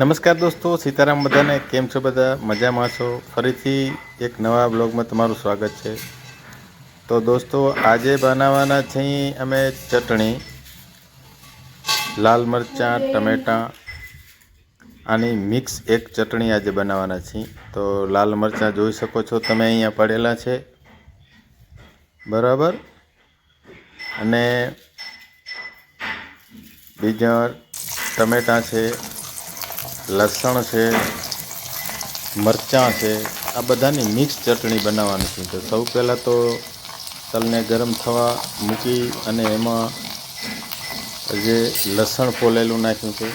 નમસ્કાર દોસ્તો, સીતારામ બધાને. કેમ છો? બધા મજામાં છો? ફરીથી એક નવા બ્લોગમાં તમારું સ્વાગત છે. તો દોસ્તો, આજે બનાવવાના છીએ અમે ચટણી, લાલ મરચાં, ટમેટાં આની મિક્સ એક ચટણી આજે બનાવવાના છીએ. તો લાલ મરચાં જોઈ શકો છો તમે અહીંયા પડેલા છે, બરાબર. અને બીજા ટમેટાં છે, લસણ છે, મરચાં છે. આ બધાની મિક્સ ચટણી બનાવવાની છે. તો સૌ પહેલાં તો તલને ગરમ થવા મૂકી અને એમાં જે લસણ ફોલેલું નાખ્યું છે,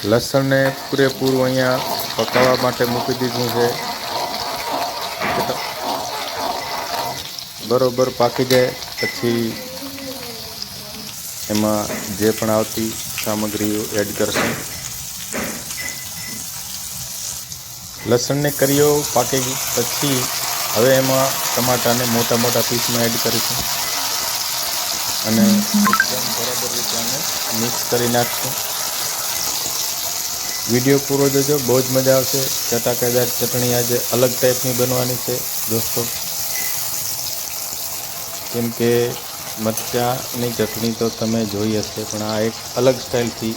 લસણને પૂરેપૂરું અહીંયા પકાવવા માટે મૂકી દીધું છે. બરોબર પાકી જાય પછી એમાં જે પણ આવતી સામગ્રીઓ એડ કરશું. લસણને કરીઓ પાકી પછી હવે એમાં ટમાટાને મોટા મોટા પીસમાં એડ કરીશું અને એકદમ બરાબર રીતે આને મિક્સ કરી નાખશું. વિડીયો પૂરો જોજો, બહુ જ મજા આવશે. ચટાકેદાર ચટણી આજે અલગ ટાઈપની બનવાની છે દોસ્તો, કેમ કે મરચાંની ચટણી તો તમે જોઈ હશે, પણ આ એક અલગ સ્ટાઇલથી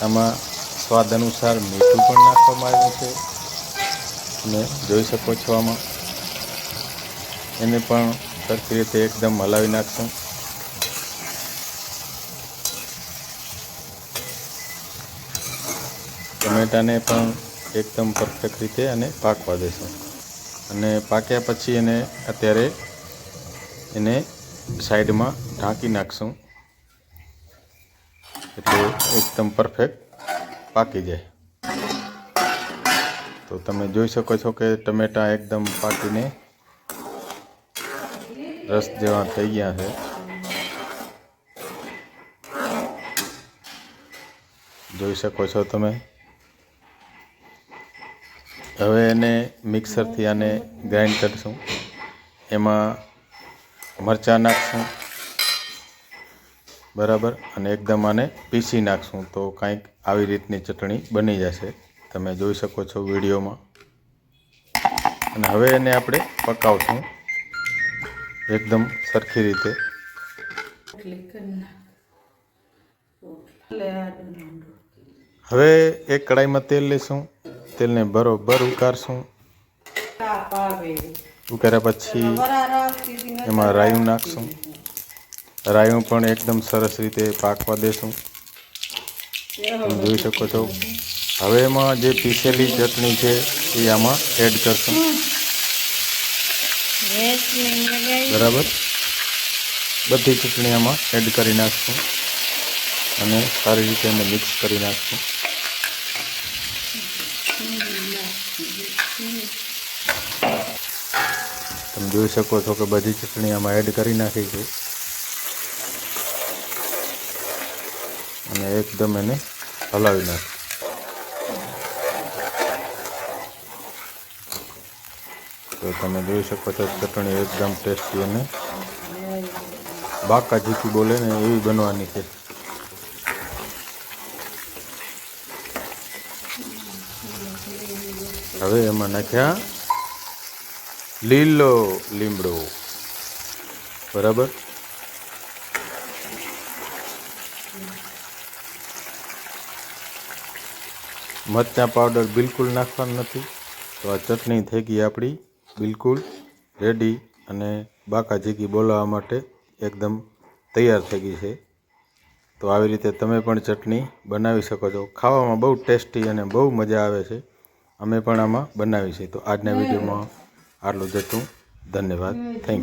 આમાં સ્વાદ અનુસાર મીઠું પણ નાખવામાં આવ્યું છે. તમે જોઈ શકો છો આમાં એને પણ સરખી રીતે એકદમ હલાવી નાખશું. ટમેટાને પણ એકદમ પરફેક્ટ રીતે અને પાકવા દેશું. અને પાક્યા પછી અત્યારે એને સાઈડમાં ઢાંકી નાખશું, એટલે એકદમ પરફેક્ટ પાકી જાય. તો તમે જોઈ શકો છો કે ટમેટાં એકદમ પાકીને રસ જેવા થઈ ગયા છે. જોઈ શકો છો તમે. હવે એને મિક્સરથી આને ગ્રાઇન્ડ કરીશું. એમાં મરચાં નાખશું, બરાબર, અને એકદમ આને પીસી નાખશું. તો કંઈક આવી રીતની ચટણી બની જશે, તમે જોઈ શકો છો વિડીયોમાં. અને હવે એને આપણે પકાવશું એકદમ સરખી રીતે. હવે એક કડાઈમાં તેલ લઈશું. તેલને બરોબર ઉકાળશું. ઉકાળ્યા પછી એમાં રાયું નાખશું. રાયું પણ એકદમ સરસ રીતે પાકવા દેશું. તમે જોઈ શકો છો. હવે એમાં જે પીસેલી ચટણી છે એ આમાં એડ કરશું, બરાબર. બધી ચટણી આમાં એડ કરી નાખશું અને સારી રીતે એને મિક્સ કરી નાખશું. તમે જોઈ શકો છો કે બધી ચટણી આમાં એડ કરી નાખી છે અને એકદમ એને હલાવી નાખી. તો તમે જોઈ શકો છો ચટણી એકદમ ટેસ્ટી અને બાકા જીકી બોલે ને એવી બનવાની છે. હવે એમાં નાખ્યા લીલો લીમડો, બરાબર. મરચાં પાવડર બિલકુલ નાખવાનું નથી. તો આ ચટણી થઈ ગઈ આપણી બિલકુલ રેડી અને બાકા જીકી બોલાવવા માટે એકદમ તૈયાર થઈ ગઈ છે. તો આવી રીતે તમે પણ ચટણી બનાવી શકો છો. ખાવામાં બહુ ટેસ્ટી અને બહુ મજા આવે છે. અમે પણ આમાં બનાવી છે. તો આજના વિડીયોમાં આટલું જ હતું. ધન્યવાદ. Thank you.